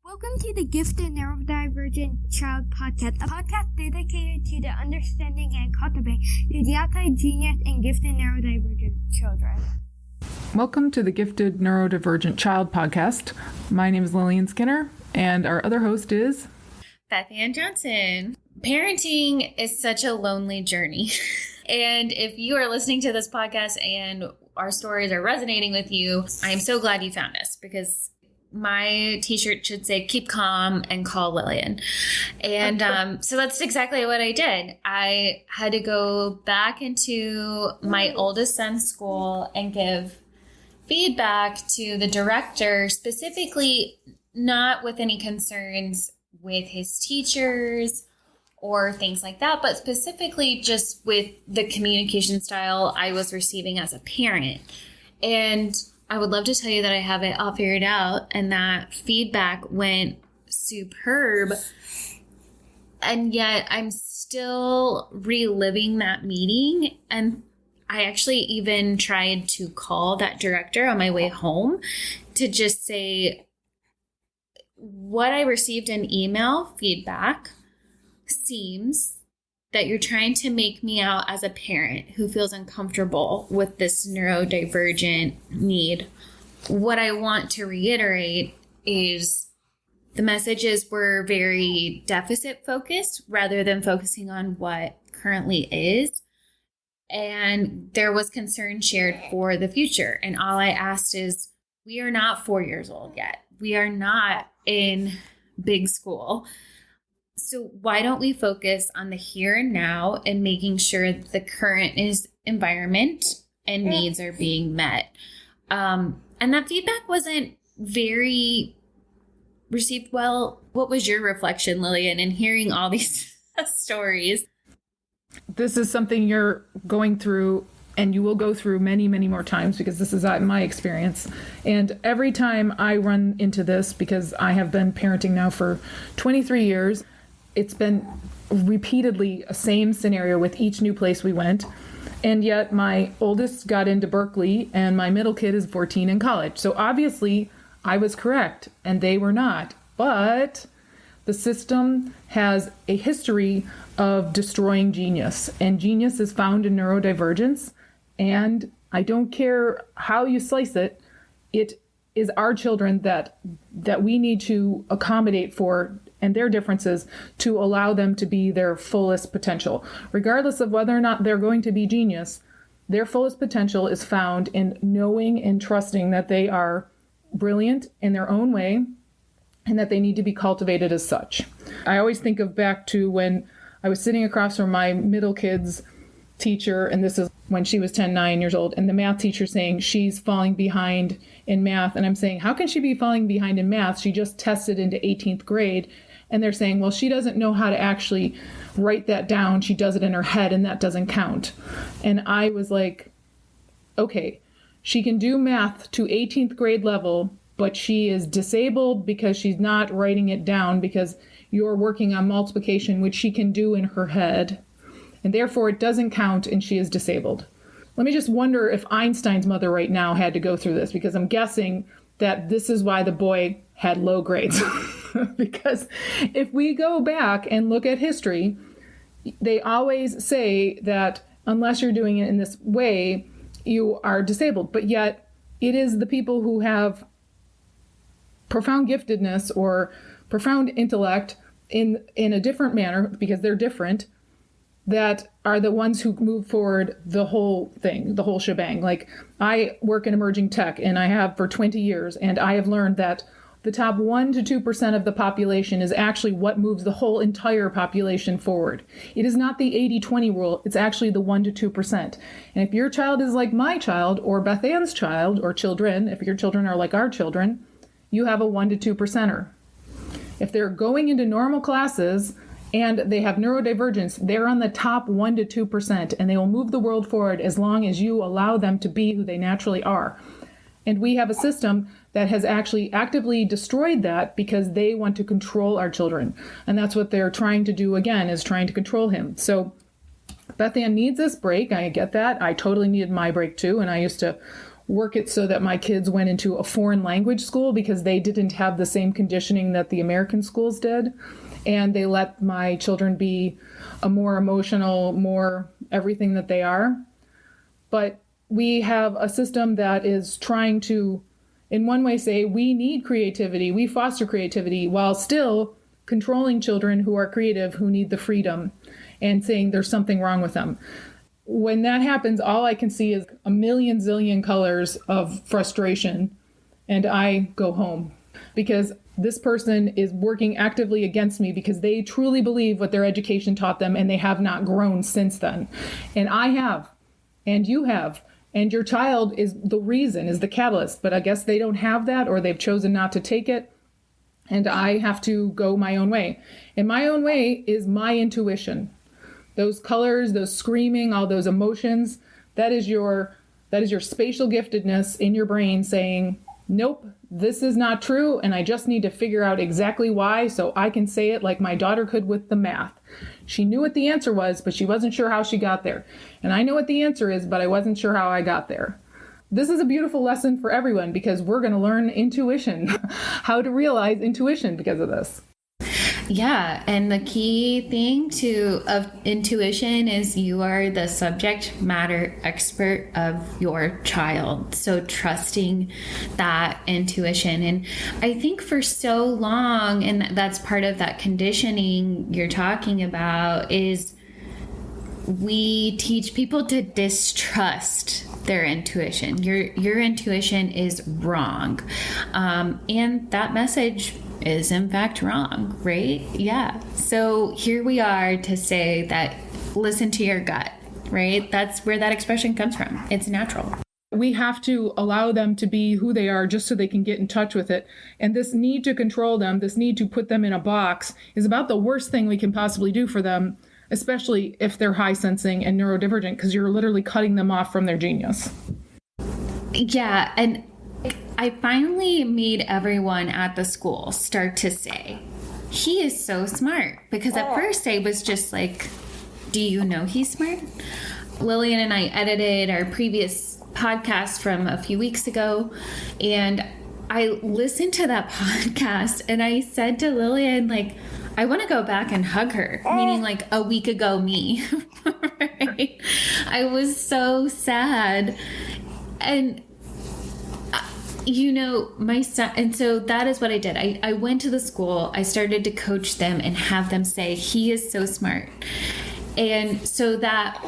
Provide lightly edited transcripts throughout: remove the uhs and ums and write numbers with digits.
Welcome to the Gifted Neurodivergent Child Podcast, a podcast dedicated to the understanding and cultivating the anti-genius and gifted neurodivergent children. Welcome to the Gifted Neurodivergent Child Podcast. My name is Lillian Skinner, and our other host is Beth Anne Johnson. Parenting is such a lonely journey. And if you are listening to this podcast and our stories are resonating with you, I am so glad you found us, because my t-shirt should say, keep calm and call Lillian. And so that's exactly what I did. I had to go back into my oldest son's school and give feedback to the director, specifically not with any concerns with his teachers or things like that, but specifically just with the communication style I was receiving as a parent. And I would love to tell you that I have it all figured out and that feedback went superb. And yet I'm still reliving that meeting. And I actually even tried to call that director on my way home to just say, what I received in email feedback seems that you're trying to make me out as a parent who feels uncomfortable with this neurodivergent need. What I want to reiterate is the messages were very deficit focused rather than focusing on what currently is. And there was concern shared for the future. And all I asked is, we are not 4 years old yet. We are not in big school. So why don't we focus on the here and now and making sure that the current environment and needs are being met? And that feedback wasn't very received well. What was your reflection, Lillian, in hearing all these stories? This is something you're going through, and you will go through many, many more times, because this is my experience. And every time I run into this, because I have been parenting now for 23 years, it's been repeatedly a same scenario with each new place we went. And yet my oldest got into Berkeley and my middle kid is 14 in college. So obviously I was correct and they were not. But the system has a history of destroying genius, and genius is found in neurodivergence. And I don't care how you slice it, it is our children that we need to accommodate for and their differences to allow them to be their fullest potential. Regardless of whether or not they're going to be genius, their fullest potential is found in knowing and trusting that they are brilliant in their own way and that they need to be cultivated as such. I always think of back to when I was sitting across from my middle kid's teacher, and this is when she was 9 years old, and the math teacher saying she's falling behind in math. And I'm saying, how can she be falling behind in math? She just tested into 18th grade. And they're saying, well, she doesn't know how to actually write that down. She does it in her head, and that doesn't count. And I was like, okay, she can do math to 18th grade level, but she is disabled because she's not writing it down, because you're working on multiplication, which she can do in her head. And therefore it doesn't count, and she is disabled. Let me just wonder if Einstein's mother right now had to go through this, because I'm guessing that this is why the boy had low grades. Because if we go back and look at history, they always say that unless you're doing it in this way, you are disabled. But yet it is the people who have profound giftedness or profound intellect in a different manner, because they're different, that are the ones who move forward the whole thing, the whole shebang. Like, I work in emerging tech, and I have for 20 years, and I have learned that the top 1 to 2% of the population is actually what moves the whole entire population forward. It is not the 80-20 rule. It's actually the 1 to 2%. And if your child is like my child or Beth Anne's child or children, if your children are like our children, you have a 1 to 2%er. If they're going into normal classes and they have neurodivergence, they're on the top 1 to 2%, and they will move the world forward as long as you allow them to be who they naturally are. And we have a system that has actually actively destroyed that, because they want to control our children. And that's what they're trying to do again, is trying to control him. So Beth Anne needs this break. I get that. I totally needed my break too. And I used to work it so that my kids went into a foreign language school because they didn't have the same conditioning that the American schools did. And they let my children be a more emotional, more everything that they are. But we have a system that is trying to, in one way, say we need creativity, we foster creativity, while still controlling children who are creative, who need the freedom, and saying there's something wrong with them. When that happens, all I can see is a million zillion colors of frustration, and I go home because this person is working actively against me because they truly believe what their education taught them, and they have not grown since then. And I have, and you have, and your child is the reason, is the catalyst, but I guess they don't have that, or they've chosen not to take it. And I have to go my own way. And my own way is my intuition. Those colors, those screaming, all those emotions, that is your spatial giftedness in your brain saying, nope, this is not true, and I just need to figure out exactly why so I can say it like my daughter could with the math. She knew what the answer was, but she wasn't sure how she got there. And I know what the answer is, but I wasn't sure how I got there. This is a beautiful lesson for everyone because we're going to learn intuition, how to realize intuition because of this. Yeah, and the key thing of intuition is you are the subject matter expert of your child. So trusting that intuition. And I think for so long, and that's part of that conditioning you're talking about, is we teach people to distrust their intuition. Your intuition is wrong. And that message is in fact wrong, right? Yeah. So here we are to say that listen to your gut, right? That's where that expression comes from. It's natural. We have to allow them to be who they are just so they can get in touch with it. And this need to control them, this need to put them in a box is about the worst thing we can possibly do for them, especially if they're high sensing and neurodivergent, because you're literally cutting them off from their genius. Yeah. And I finally made everyone at the school start to say, he is so smart. Because at first I was just like, do you know he's smart? Lillian and I edited our previous podcast from a few weeks ago, and I listened to that podcast and I said to Lillian, like, I want to go back and hug her, meaning like a week ago me. Right? I was so sad. And you know, my son, and so that is what I did. I went to the school, I started to coach them and have them say, he is so smart. And so that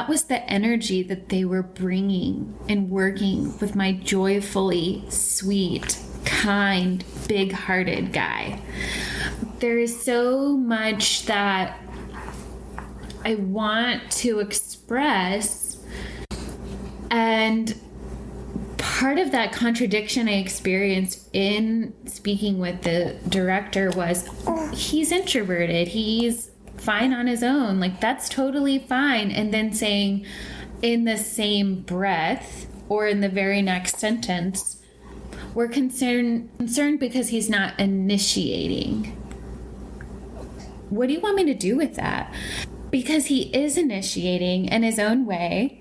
was the energy that they were bringing and working with my joyfully sweet, kind, big-hearted guy. There is so much that I want to express, and part of that contradiction I experienced in speaking with the director was, he's introverted, he's fine on his own, like that's totally fine. And then saying in the same breath or in the very next sentence, we're concerned because he's not initiating. What do you want me to do with that? Because he is initiating in his own way,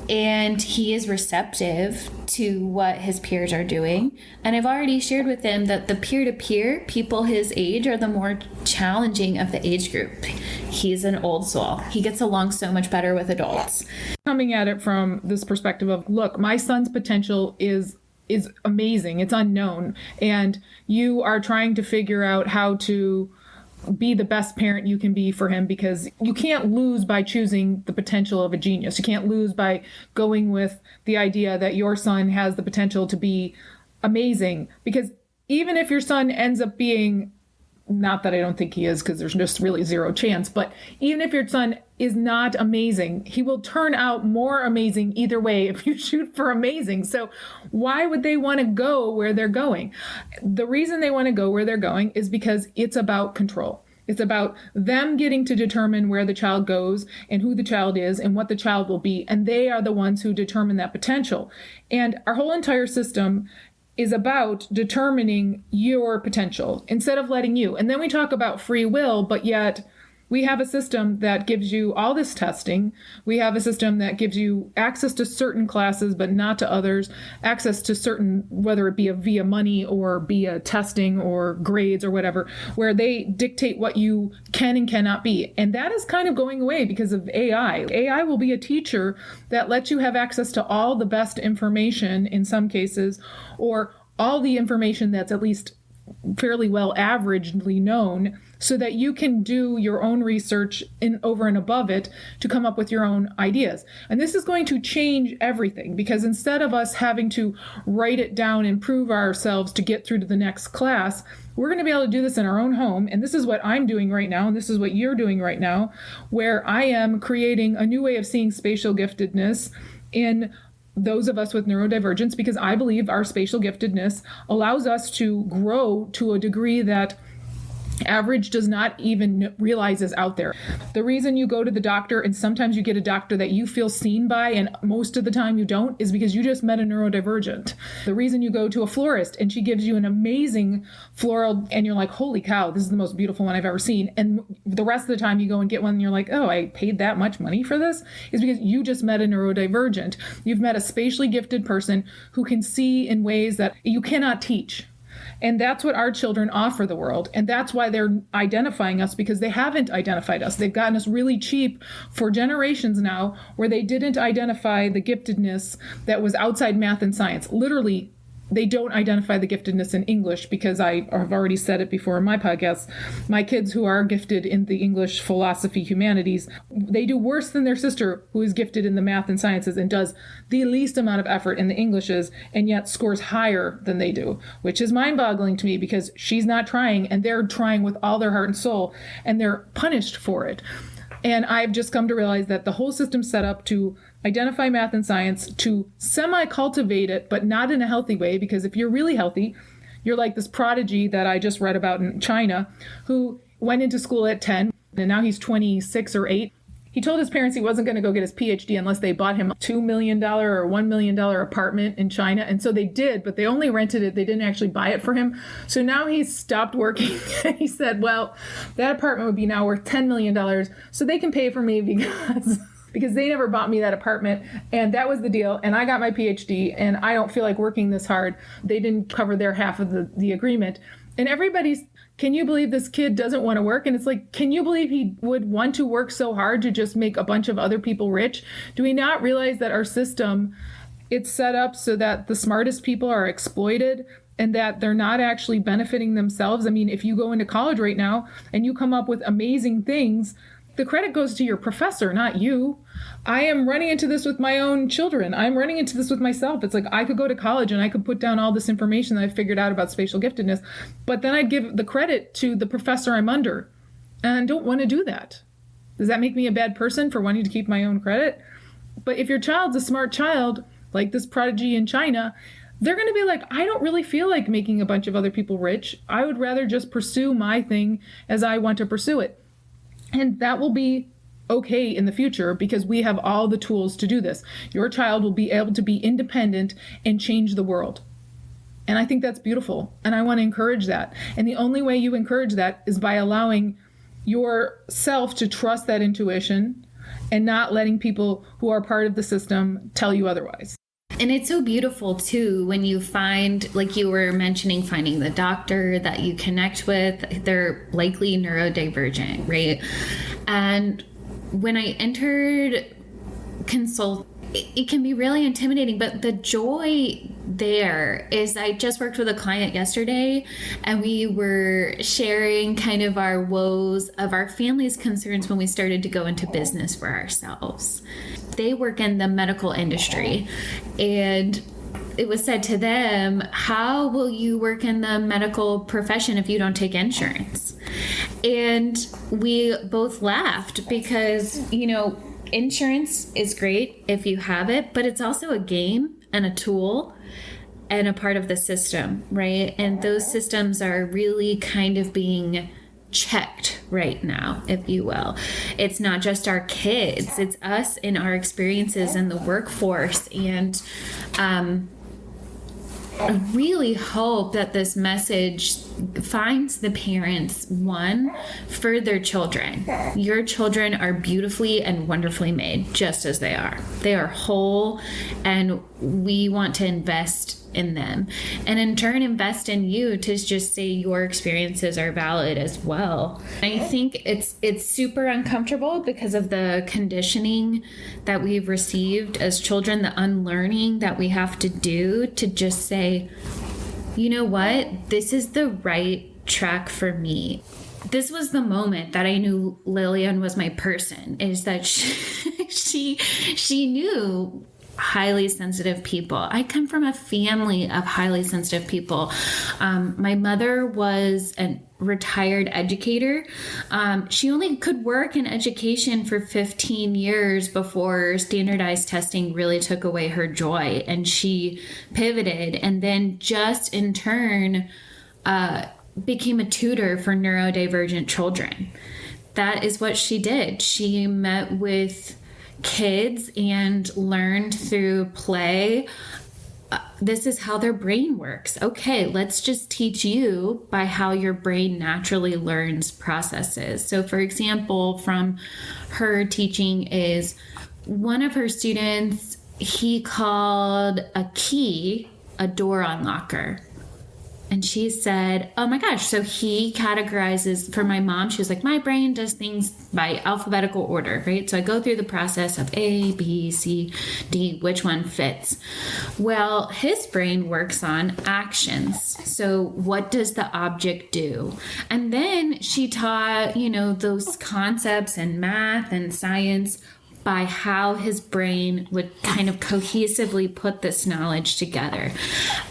and he is receptive to what his peers are doing. And I've already shared with him that the peer-to-peer people his age are the more challenging of the age group. He's an old soul. He gets along so much better with adults. Coming at it from this perspective of, look, my son's potential is amazing. It's unknown. And you are trying to figure out how to be the best parent you can be for him, because you can't lose by choosing the potential of a genius. You can't lose by going with the idea that your son has the potential to be amazing, because even if your son ends up being, not that I don't think he is, because there's just really zero chance, but even if your son is not amazing, he will turn out more amazing either way if you shoot for amazing. So why would they want to go where they're going? The reason they want to go where they're going is because it's about control. It's about them getting to determine where the child goes and who the child is and what the child will be. And they are the ones who determine that potential. And our whole entire system is about determining your potential instead of letting you. And then we talk about free will, but yet We have a system that gives you all this testing. We have a system that gives you access to certain classes, but not to others, access to certain, whether it be via money or via testing or grades or whatever, where they dictate what you can and cannot be. And that is kind of going away because of AI. AI will be a teacher that lets you have access to all the best information in some cases, or all the information that's at least fairly well averagely known, so that you can do your own research over and above it to come up with your own ideas. And this is going to change everything, because instead of us having to write it down and prove ourselves to get through to the next class, we're going to be able to do this in our own home. And this is what I'm doing right now, and this is what you're doing right now, where I am creating a new way of seeing spatial giftedness in those of us with neurodivergence, because I believe our spatial giftedness allows us to grow to a degree that average does not even realize is out there. The reason you go to the doctor, and sometimes you get a doctor that you feel seen by, and most of the time you don't, is because you just met a neurodivergent. The reason you go to a florist and she gives you an amazing floral and you're like, holy cow, this is the most beautiful one I've ever seen, and the rest of the time you go and get one and you're like, oh, I paid that much money for this, is because you just met a neurodivergent. You've met a spatially gifted person who can see in ways that you cannot teach. And that's what our children offer the world. And that's why they're identifying us, because they haven't identified us. They've gotten us really cheap for generations now, where they didn't identify the giftedness that was outside math and science. Literally, they don't identify the giftedness in English, because I have already said it before in my podcast. My kids who are gifted in the English, philosophy, humanities, they do worse than their sister who is gifted in the math and sciences and does the least amount of effort in the Englishes, and yet scores higher than they do, which is mind-boggling to me, because she's not trying and they're trying with all their heart and soul, and they're punished for it. And I've just come to realize that the whole system's set up to identify math and science, to semi-cultivate it, but not in a healthy way, because if you're really healthy, you're like this prodigy that I just read about in China, who went into school at 10, and now he's 26 or 8. He told his parents he wasn't going to go get his PhD unless they bought him a $2 million or $1 million apartment in China. And so they did, but they only rented it. They didn't actually buy it for him. So now he's stopped working. He said, well, that apartment would be now worth $10 million. So they can pay for me because they never bought me that apartment. And that was the deal. And I got my PhD, and I don't feel like working this hard. They didn't cover their half of the agreement. And everybody's, can you believe this kid doesn't want to work? And it's like, can you believe he would want to work so hard to just make a bunch of other people rich? Do we not realize that our system, it's set up so that the smartest people are exploited and that they're not actually benefiting themselves? I mean, if you go into college right now and you come up with amazing things, the credit goes to your professor, not you. I am running into this with my own children. I'm running into this with myself. It's like I could go to college and I could put down all this information that I figured out about spatial giftedness, but then I'd give the credit to the professor I'm under. And I don't want to do that. Does that make me a bad person for wanting to keep my own credit? But if your child's a smart child, like this prodigy in China, they're going to be like, I don't really feel like making a bunch of other people rich. I would rather just pursue my thing as I want to pursue it. And that will be okay in the future, because we have all the tools to do this. Your child will be able to be independent and change the world. And I think that's beautiful. And I want to encourage that. And the only way you encourage that is by allowing yourself to trust that intuition and not letting people who are part of the system tell you otherwise. And it's so beautiful, too, when you find, like you were mentioning, finding the doctor that you connect with. They're likely neurodivergent, right? And when I entered consult, it can be really intimidating, but the joy there is, I just worked with a client yesterday, and we were sharing kind of our woes of our family's concerns when we started to go into business for ourselves. They work in the medical industry, and it was said to them, how will you work in the medical profession if you don't take insurance? And we both laughed because, insurance is great if you have it, but it's also a game and a tool and a part of the system, right? And those systems are really kind of being checked right now, if you will. It's not just our kids, it's us in our experiences in the workforce. And I really hope that this message finds the parents, one, for their children. Your children are beautifully and wonderfully made, just as they are. They are whole, and we want to invest in them. And in turn, invest in you to just say your experiences are valid as well. I think it's super uncomfortable because of the conditioning that we've received as children, the unlearning that we have to do to just say, you know what? This is the right track for me. This was the moment that I knew Lillian was my person, is that she knew highly sensitive people. I come from a family of highly sensitive people. My mother was a retired educator. She only could work in education for 15 years before standardized testing really took away her joy, and she pivoted and then just in turn became a tutor for neurodivergent children. That is what she did. She met with kids and learned through play. This is how their brain works. Okay, let's just teach you by how your brain naturally learns processes. So for example, from her teaching is one of her students, he called a key a door unlocker. And she said, oh my gosh, so he categorizes, for my mom, she was like, my brain does things by alphabetical order, right? So I go through the process of A, B, C, D, which one fits? Well, his brain works on actions. So what does the object do? And then she taught, those concepts in math and science by how his brain would kind of cohesively put this knowledge together.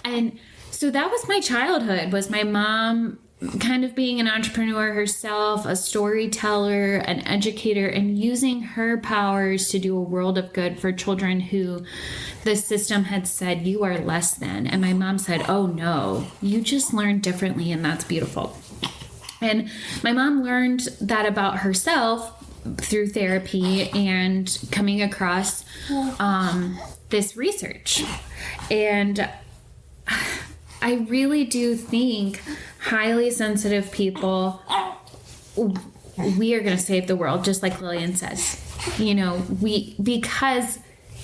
And so that was my childhood, was my mom kind of being an entrepreneur herself, a storyteller, an educator, and using her powers to do a world of good for children who the system had said, you are less than. And my mom said, oh no, you just learn differently, and that's beautiful. And my mom learned that about herself through therapy and coming across this research. And I really do think highly sensitive people, we are going to save the world, just like Lillian says. Because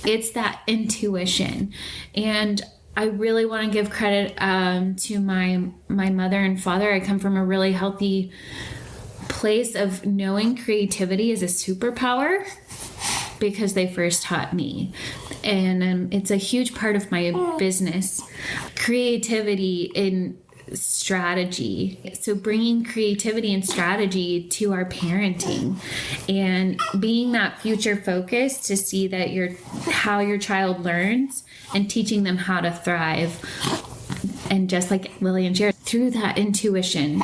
it's that intuition. And I really want to give credit to my mother and father. I come from a really healthy place of knowing creativity is a superpower, because they first taught me. And it's a huge part of my business. Creativity in strategy. So bringing creativity and strategy to our parenting and being that future focus to see that how your child learns and teaching them how to thrive. And just like Lillian shared, through that intuition.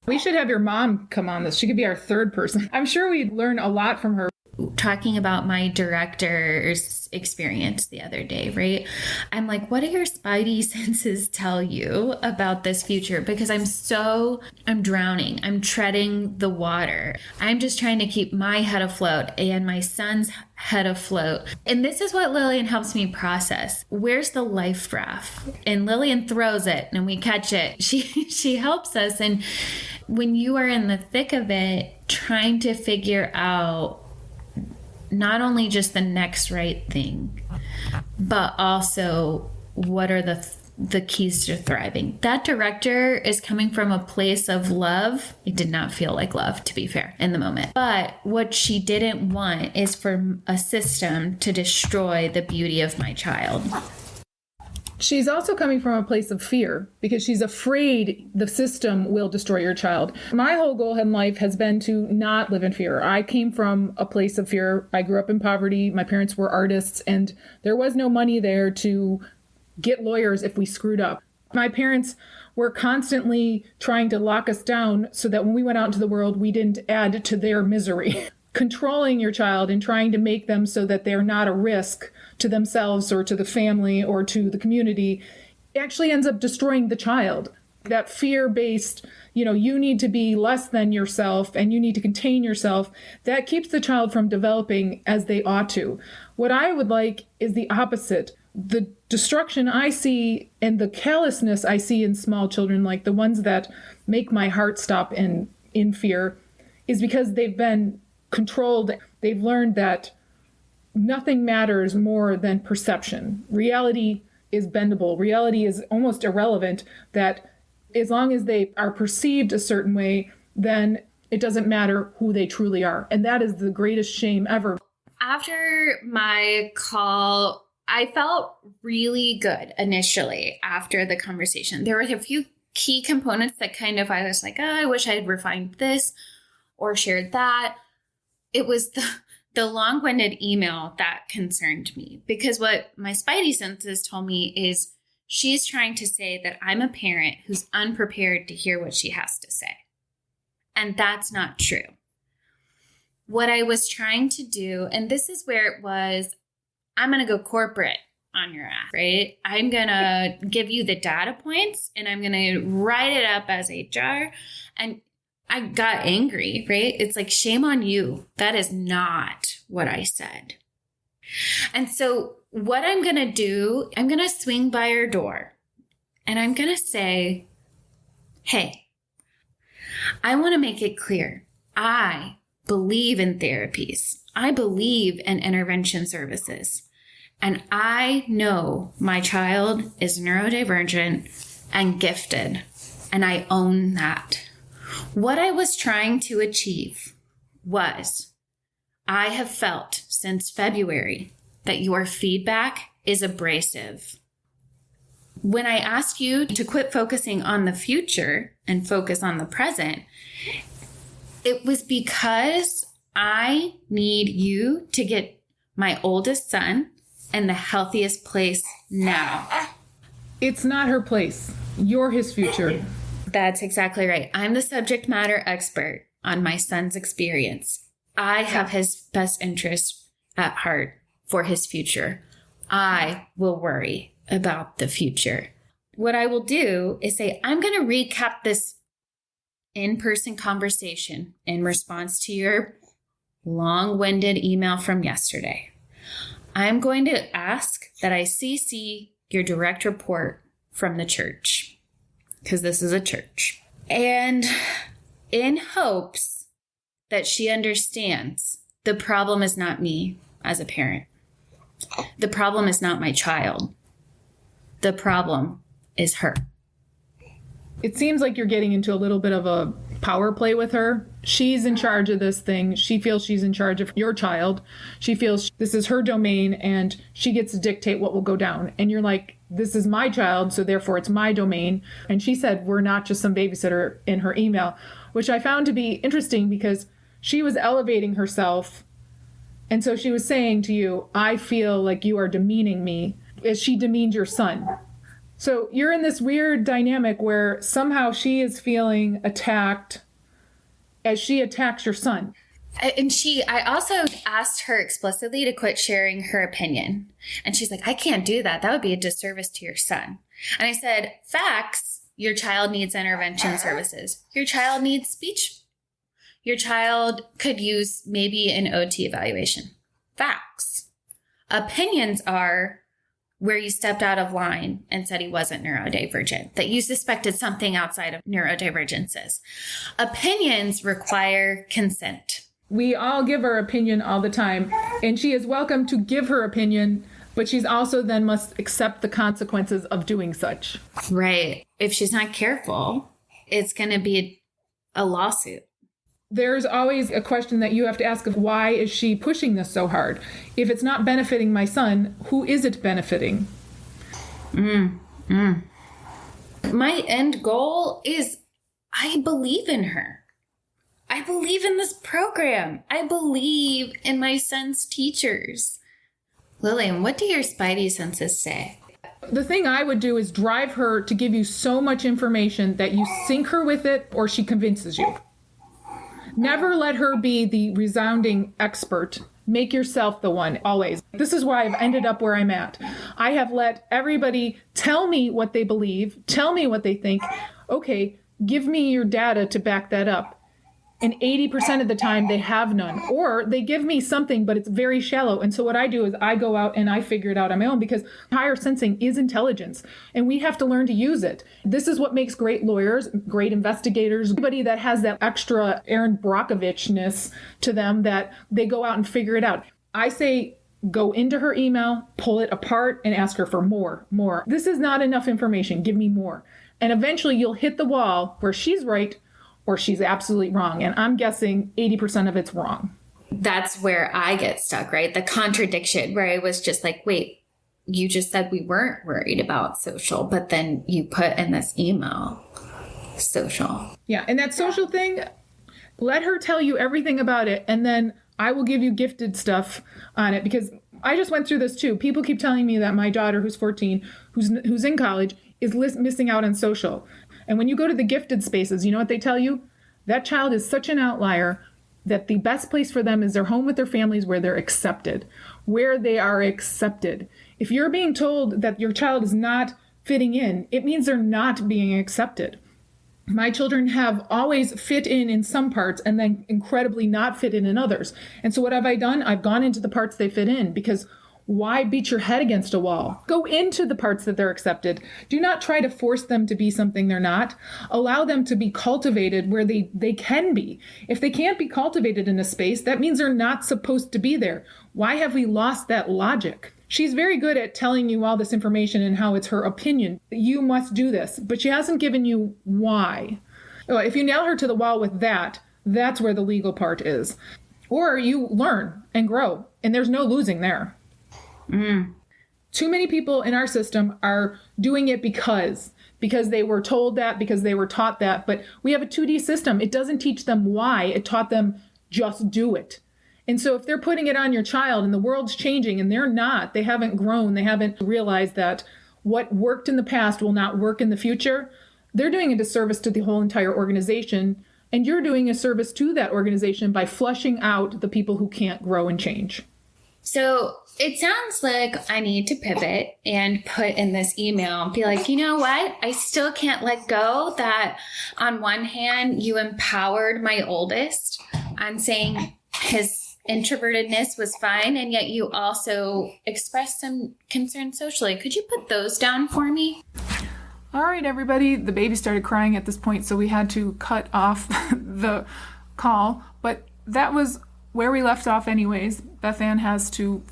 We should have your mom come on this. She could be our third person. I'm sure we'd learn a lot from her. Talking about my director's experience the other day, right? I'm like, what do your spidey senses tell you about this future? Because I'm drowning. I'm treading the water. I'm just trying to keep my head afloat and my son's head afloat. And this is what Lillian helps me process. Where's the life raft? And Lillian throws it and we catch it. She helps us. And when you are in the thick of it, trying to figure out not only just the next right thing, but also what are the keys to thriving. That director is coming from a place of love. It did not feel like love, to be fair, in the moment. But what she didn't want is for a system to destroy the beauty of my child. She's also coming from a place of fear because she's afraid the system will destroy your child. My whole goal in life has been to not live in fear. I came from a place of fear. I grew up in poverty. My parents were artists, and there was no money there to get lawyers if we screwed up. My parents were constantly trying to lock us down so that when we went out into the world, we didn't add to their misery. Controlling your child and trying to make them so that they're not a risk to themselves or to the family or to the community actually ends up destroying the child. That fear-based, you need to be less than yourself and you need to contain yourself, that keeps the child from developing as they ought to. What I would like is the opposite. The destruction I see and the callousness I see in small children, like the ones that make my heart stop in fear, is because they've been controlled. They've learned that nothing matters more than perception. Reality is bendable. Reality is almost irrelevant, that as long as they are perceived a certain way, then it doesn't matter who they truly are. And that is the greatest shame ever. After my call, I felt really good initially after the conversation. There were a few key components that kind of, I was like, oh, I wish I had refined this or shared that. It was the long-winded email that concerned me, because what my spidey senses told me is she's trying to say that I'm a parent who's unprepared to hear what she has to say. And that's not true. What I was trying to do, and this is where it was, I'm going to go corporate on your ass, right? I'm going to give you the data points and I'm going to write it up as HR. And I got angry, right? It's like, shame on you. That is not what I said. And so what I'm going to do, I'm going to swing by her door and I'm going to say, hey, I want to make it clear. I believe in therapies. I believe in intervention services. And I know my child is neurodivergent and gifted, and I own that. What I was trying to achieve was, I have felt since February that your feedback is abrasive. When I asked you to quit focusing on the future and focus on the present, it was because I need you to get my oldest son in the healthiest place now. It's not her place. You're his future. That's exactly right. I'm the subject matter expert on my son's experience. I have his best interest at heart for his future. I will worry about the future. What I will do is say, I'm going to recap this in-person conversation in response to your long-winded email from yesterday. I'm going to ask that I CC your direct report from the church, because this is a church, and in hopes that she understands the problem is not me as a parent. The problem is not my child. The problem is her. It seems like you're getting into a little bit of a power play with her. She's in charge of this thing. She feels she's in charge of your child. She feels this is her domain and she gets to dictate what will go down. And you're like, this is my child, so therefore it's my domain. And she said, we're not just some babysitter in her email, which I found to be interesting because she was elevating herself. And so she was saying to you, I feel like you are demeaning me, as she demeaned your son. So you're in this weird dynamic where somehow she is feeling attacked as she attacks your son. And I also asked her explicitly to quit sharing her opinion. And she's like, I can't do that. That would be a disservice to your son. And I said, facts, your child needs intervention services. Your child needs speech. Your child could use maybe an OT evaluation. Facts. Opinions are where you stepped out of line and said he wasn't neurodivergent, that you suspected something outside of neurodivergences. Opinions require consent. We all give our opinion all the time, and she is welcome to give her opinion, but she's also then must accept the consequences of doing such. Right. If she's not careful, it's going to be a lawsuit. There's always a question that you have to ask of why is she pushing this so hard? If it's not benefiting my son, who is it benefiting? My end goal is I believe in her. I believe in this program. I believe in my son's teachers. Lillian, what do your spidey senses say? The thing I would do is drive her to give you so much information that you sink her with it or she convinces you. Never let her be the resounding expert. Make yourself the one, always. This is why I've ended up where I'm at. I have let everybody tell me what they believe, tell me what they think. Okay, give me your data to back that up. And 80% of the time they have none, or they give me something, but it's very shallow. And so what I do is I go out and I figure it out on my own, because higher sensing is intelligence and we have to learn to use it. This is what makes great lawyers, great investigators, anybody that has that extra Aaron Brockovich-ness to them, that they go out and figure it out. I say, go into her email, pull it apart and ask her for more. This is not enough information. Give me more. And eventually you'll hit the wall where she's right or she's absolutely wrong. And I'm guessing 80% of it's wrong. That's where I get stuck, right? The contradiction where I was just like, wait, you just said we weren't worried about social, but then you put in this email social. Yeah. And that social thing, let her tell you everything about it. And then I will give you gifted stuff on it, because I just went through this too. People keep telling me that my daughter, who's 14, who's in college, is missing out on social. And when you go to the gifted spaces, you know what they tell you? That child is such an outlier that the best place for them is their home with their families, where they're accepted, where they are accepted. If you're being told that your child is not fitting in, it means they're not being accepted. My children have always fit in some parts and then incredibly not fit in others. And so what have I done? I've gone into the parts they fit in, because why beat your head against a wall? Go into the parts that they're accepted. Do not try to force them to be something they're not. Allow them to be cultivated where they can be. If they can't be cultivated in a space, that means they're not supposed to be there. Why have we lost that logic? She's very good at telling you all this information and how it's her opinion. You must do this, but she hasn't given you why. If you nail her to the wall with that, that's where the legal part is. Or you learn and grow, and there's no losing there. Too many people in our system are doing it because they were told that, because they were taught that. But we have a 2D system. It doesn't teach them why. It taught them just do it. And so if they're putting it on your child and the world's changing and they haven't grown, they haven't realized that what worked in the past will not work in the future, they're doing a disservice to the whole entire organization. And you're doing a service to that organization by flushing out the people who can't grow and change. So it sounds like I need to pivot and put in this email and be like, you know what? I still can't let go that on one hand, you empowered my oldest on saying his introvertedness was fine, and yet you also expressed some concern socially. Could you put those down for me? All right, everybody. The baby started crying at this point, so we had to cut off the call. But that was where we left off anyways. Beth Anne has to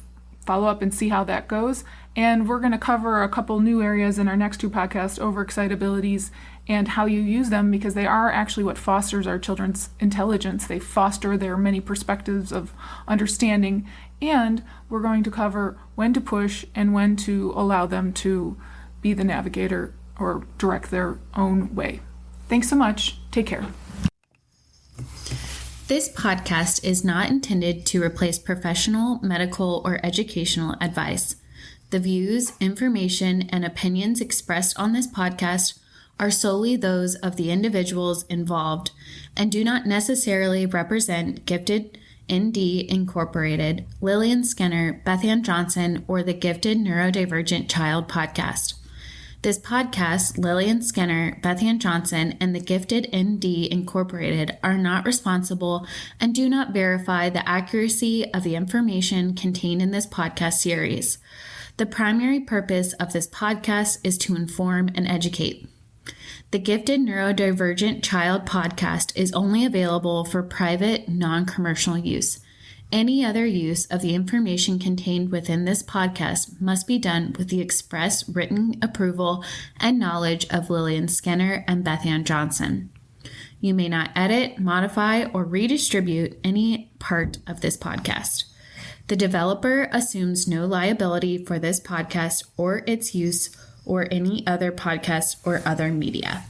follow up and see how that goes. And we're going to cover a couple new areas in our next two podcasts, overexcitabilities and how you use them, because they are actually what fosters our children's intelligence. They foster their many perspectives of understanding. And we're going to cover when to push and when to allow them to be the navigator or direct their own way. Thanks so much. Take care. This podcast is not intended to replace professional, medical, or educational advice. The views, information, and opinions expressed on this podcast are solely those of the individuals involved and do not necessarily represent Gifted ND Incorporated, Lillian Skinner, Beth Anne Johnson, or the Gifted Neurodivergent Child Podcast. This podcast, Lillian Skinner, Beth Anne Johnson, and the Gifted ND Incorporated are not responsible and do not verify the accuracy of the information contained in this podcast series. The primary purpose of this podcast is to inform and educate. The Gifted Neurodivergent Child Podcast is only available for private, non-commercial use. Any other use of the information contained within this podcast must be done with the express written approval and knowledge of Lillian Skinner and Beth Anne Johnson. You may not edit, modify, or redistribute any part of this podcast. The developer assumes no liability for this podcast or its use or any other podcast or other media.